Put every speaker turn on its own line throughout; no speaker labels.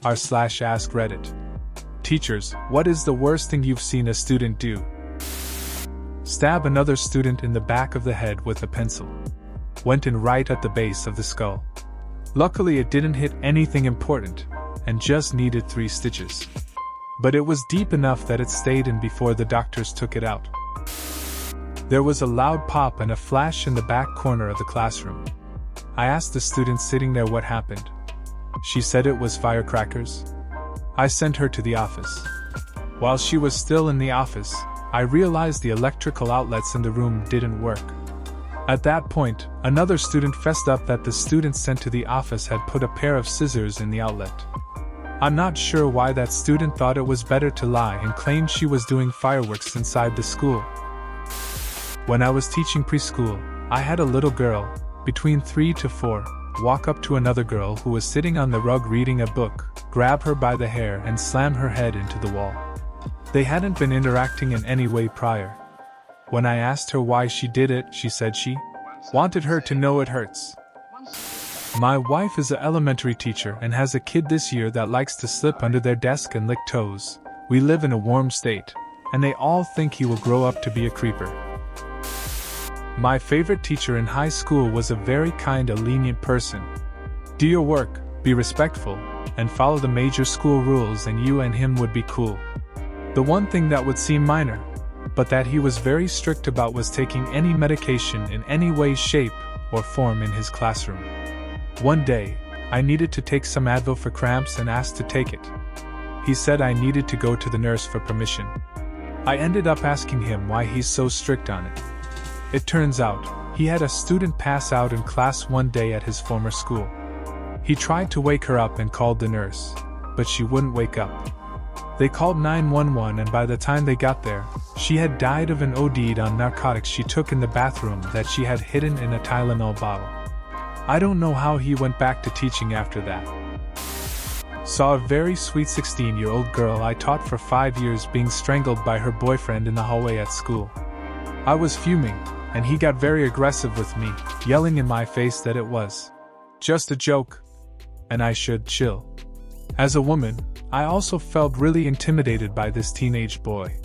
r/AskReddit. Teachers, what is the worst thing you've seen a student do? Stab another student in the back of the head with a pencil. Went in right at the base of the skull. Luckily it didn't hit anything important, and just needed 3 stitches. But it was deep enough that it stayed in before the doctors took it out. There was a loud pop and a flash in the back corner of the classroom. I asked the student sitting there what happened. She said it was firecrackers. I sent her to the office. While she was still in the office, I realized the electrical outlets in the room didn't work. At that point, another student fessed up that the student sent to the office had put a pair of scissors in the outlet. I'm not sure why that student thought it was better to lie and claim she was doing fireworks inside the school. When I was teaching preschool, I had a little girl, between 3 to 4, walk up to another girl who was sitting on the rug reading a book, grab her by the hair and slam her head into the wall. They hadn't been interacting in any way prior. When I asked her why she did it, she said she wanted her to know it hurts. My wife is an elementary teacher and has a kid this year that likes to slip under their desk and lick toes. We live in a warm state, and they all think he will grow up to be a creeper. My favorite teacher in high school was a very kind and lenient person. Do your work, be respectful, and follow the major school rules and you and him would be cool. The one thing that would seem minor, but that he was very strict about was taking any medication in any way, shape, or form in his classroom. One day, I needed to take some Advil for cramps and asked to take it. He said I needed to go to the nurse for permission. I ended up asking him why he's so strict on it. It turns out, he had a student pass out in class one day at his former school. He tried to wake her up and called the nurse, but she wouldn't wake up. They called 911 and by the time they got there, she had died of an OD on narcotics she took in the bathroom that she had hidden in a Tylenol bottle. I don't know how he went back to teaching after that. Saw a very sweet 16-year-old girl I taught for 5 years being strangled by her boyfriend in the hallway at school. I was fuming, and he got very aggressive with me, yelling in my face that it was just a joke, and I should chill. As a woman, I also felt really intimidated by this teenage boy.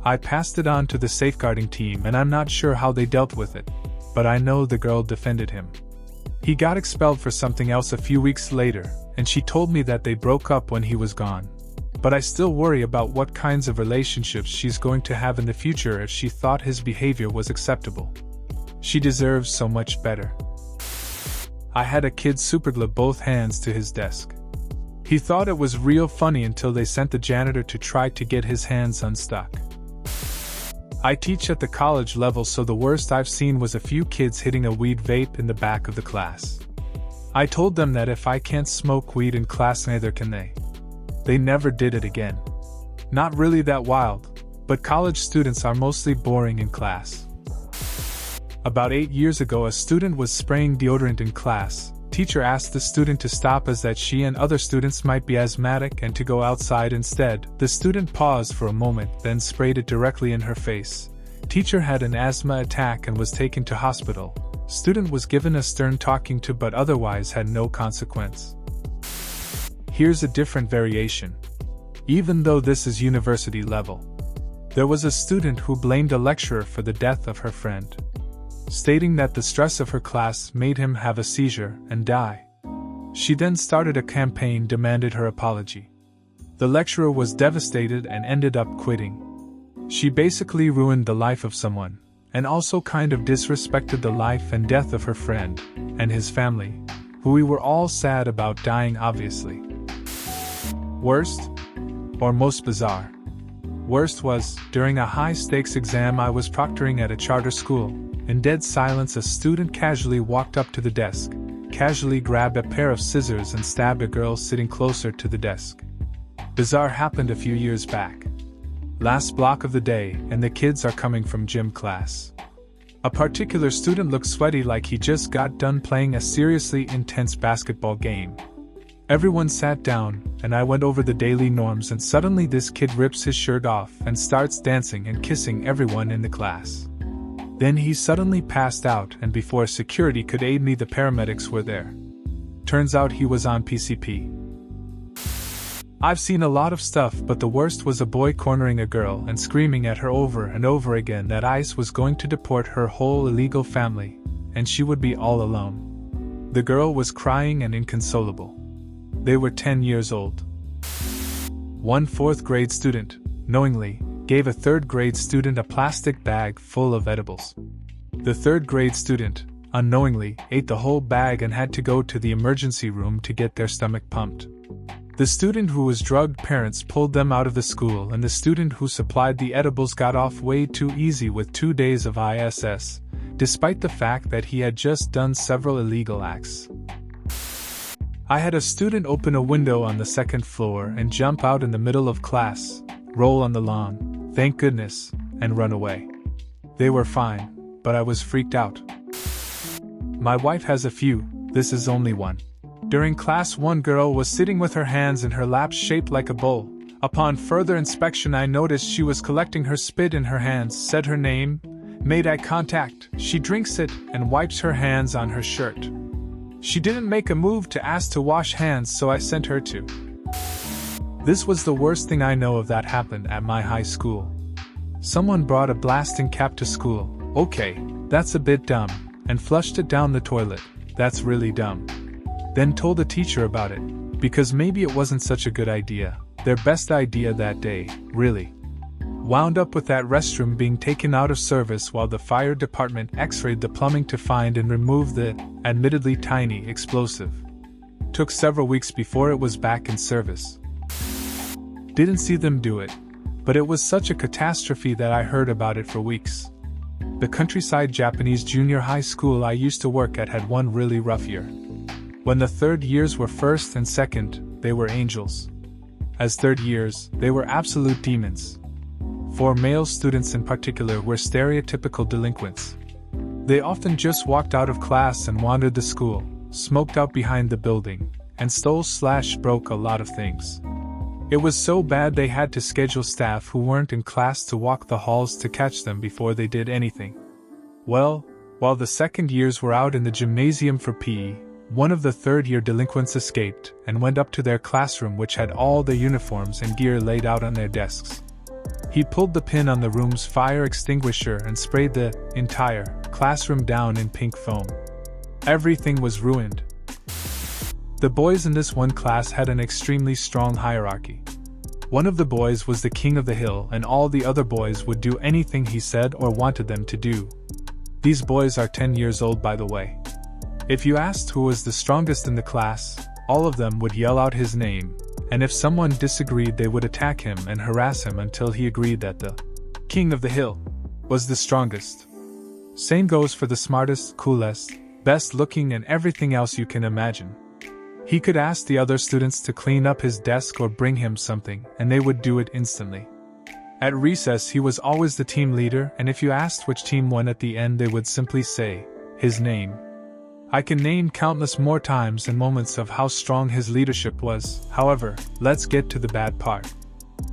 I passed it on to the safeguarding team and I'm not sure how they dealt with it, but I know the girl defended him. He got expelled for something else a few weeks later, and she told me that they broke up when he was gone. But I still worry about what kinds of relationships she's going to have in the future if she thought his behavior was acceptable. She deserves so much better. I had a kid superglue both hands to his desk. He thought it was real funny until they sent the janitor to try to get his hands unstuck. I teach at the college level, so the worst I've seen was a few kids hitting a weed vape in the back of the class. I told them that if I can't smoke weed in class, neither can they. They never did it again. Not really that wild, but college students are mostly boring in class. About 8 years ago, a student was spraying deodorant in class. Teacher asked the student to stop as that she and other students might be asthmatic and to go outside instead. The student paused for a moment, then sprayed it directly in her face. Teacher had an asthma attack and was taken to hospital. Student was given a stern talking to but otherwise had no consequence. Here's a different variation. Even though this is university level. There was a student who blamed a lecturer for the death of her friend, stating that the stress of her class made him have a seizure and die. She then started a campaign demanded her apology. The lecturer was devastated and ended up quitting. She basically ruined the life of someone, and also kind of disrespected the life and death of her friend, and his family, who we were all sad about dying obviously. Worst? Or most bizarre? Worst was, during a high-stakes exam I was proctoring at a charter school. In dead silence, a student casually walked up to the desk, casually grabbed a pair of scissors and stabbed a girl sitting closer to the desk. Bizarre happened a few years back. Last block of the day, and the kids are coming from gym class. A particular student looked sweaty like he just got done playing a seriously intense basketball game. Everyone sat down, and I went over the daily norms, and suddenly this kid rips his shirt off and starts dancing and kissing everyone in the class. Then he suddenly passed out, and before security could aid me, the paramedics were there. Turns out he was on PCP. I've seen a lot of stuff, but the worst was a boy cornering a girl and screaming at her over and over again that ICE was going to deport her whole illegal family, and she would be all alone. The girl was crying and inconsolable. They were 10 years old. One fourth-grade student, knowingly, gave a third-grade student a plastic bag full of edibles. The third-grade student, unknowingly, ate the whole bag and had to go to the emergency room to get their stomach pumped. The student who was drugged parents pulled them out of the school, and the student who supplied the edibles got off way too easy with 2 days of ISS, despite the fact that he had just done several illegal acts. I had a student open a window on the second floor and jump out in the middle of class, roll on the lawn, thank goodness, and run away. They were fine, but I was freaked out. My wife has a few, this is only one. During class, one girl was sitting with her hands in her lap shaped like a bowl. Upon further inspection, I noticed she was collecting her spit in her hands, said her name, made eye contact, she drinks it, and wipes her hands on her shirt. She didn't make a move to ask to wash hands, so I sent her to. This was the worst thing I know of that happened at my high school. Someone brought a blasting cap to school. Okay, that's a bit dumb, and flushed it down the toilet. That's really dumb. Then told the teacher about it, because maybe it wasn't such a good idea, their best idea that day, really. Wound up with that restroom being taken out of service while the fire department x-rayed the plumbing to find and remove the, admittedly tiny, explosive. Took several weeks before it was back in service. Didn't see them do it, but it was such a catastrophe that I heard about it for weeks. The countryside Japanese junior high school I used to work at had one really rough year. When the third years were first and second, they were angels. As third years, they were absolute demons. 4 male students in particular were stereotypical delinquents. They often just walked out of class and wandered the school, smoked out behind the building, and stole/broke a lot of things. It was so bad they had to schedule staff who weren't in class to walk the halls to catch them before they did anything. Well, while the second years were out in the gymnasium for PE, one of the third-year delinquents escaped and went up to their classroom, which had all their uniforms and gear laid out on their desks. He pulled the pin on the room's fire extinguisher and sprayed the entire classroom down in pink foam. Everything was ruined. The boys in this one class had an extremely strong hierarchy. One of the boys was the king of the hill, and all the other boys would do anything he said or wanted them to do. These boys are 10 years old, by the way. If you asked who was the strongest in the class, all of them would yell out his name, and if someone disagreed they would attack him and harass him until he agreed that the king of the hill was the strongest. Same goes for the smartest, coolest, best looking, and everything else you can imagine. He could ask the other students to clean up his desk or bring him something, and they would do it instantly. At recess he was always the team leader, and if you asked which team won at the end they would simply say his name. I can name countless more times and moments of how strong his leadership was. However, let's get to the bad part.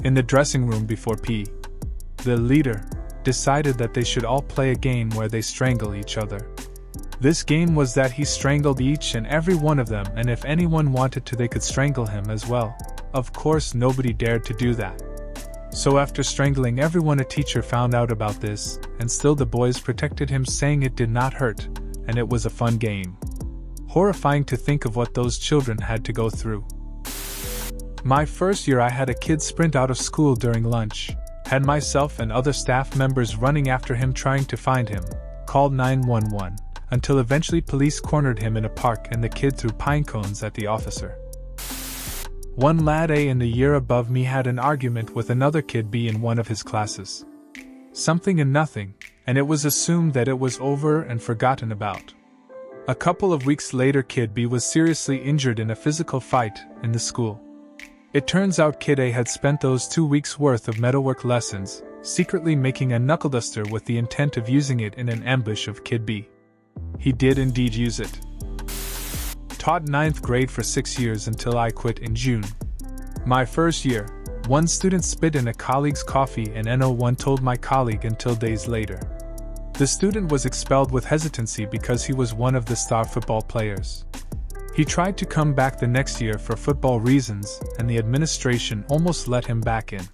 In the dressing room before PE, the leader decided that they should all play a game where they strangle each other. This game was that he strangled each and every one of them, and if anyone wanted to they could strangle him as well. Of course nobody dared to do that. So after strangling everyone, a teacher found out about this, and still the boys protected him, saying it did not hurt, and it was a fun game. Horrifying to think of what those children had to go through. My first year I had a kid sprint out of school during lunch, had myself and other staff members running after him trying to find him, called 911, until eventually police cornered him in a park and the kid threw pine cones at the officer. One lad A in the year above me had an argument with another kid B in one of his classes. Something and nothing, and it was assumed that it was over and forgotten about. A couple of weeks later kid B was seriously injured in a physical fight in the school. It turns out kid A had spent those 2 weeks' worth of metalwork lessons, secretly making a knuckle duster with the intent of using it in an ambush of kid B. He did indeed use it. Taught 9th grade for 6 years until I quit in June. My first year, one student spit in a colleague's coffee and no one told my colleague until days later. The student was expelled with hesitancy because he was one of the star football players. He tried to come back the next year for football reasons, and the administration almost let him back in.